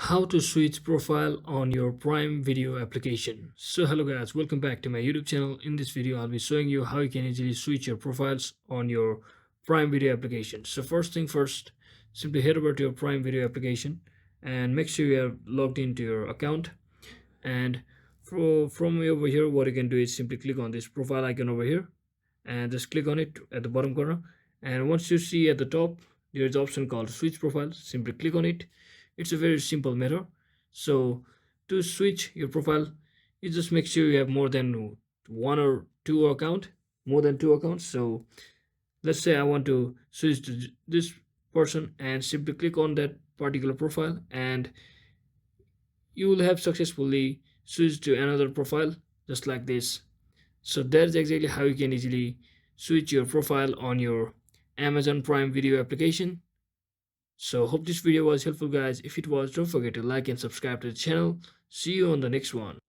How to switch profile on your Prime Video application. So hello guys, welcome back to my YouTube channel. In this video I'll be showing you how you can easily switch your profiles on your Prime Video application. So first thing first, simply head over to your Prime Video application and make sure you are logged into your account. And from over here, what you can do is simply click on this profile icon over here and just click on it at the bottom corner. And once you see at the top there is an option called switch profile, simply click on it. It's a very simple matter. So to switch your profile, you just make sure you have more than one or two account, more than two accounts. So let's say I want to switch to this person, and simply click on that particular profile and you will have successfully switched to another profile just like this. So that's exactly how you can easily switch your profile on your Amazon Prime Video application. So hope this video was helpful guys. If it was, don't forget to like and subscribe to the channel. See you on the next one.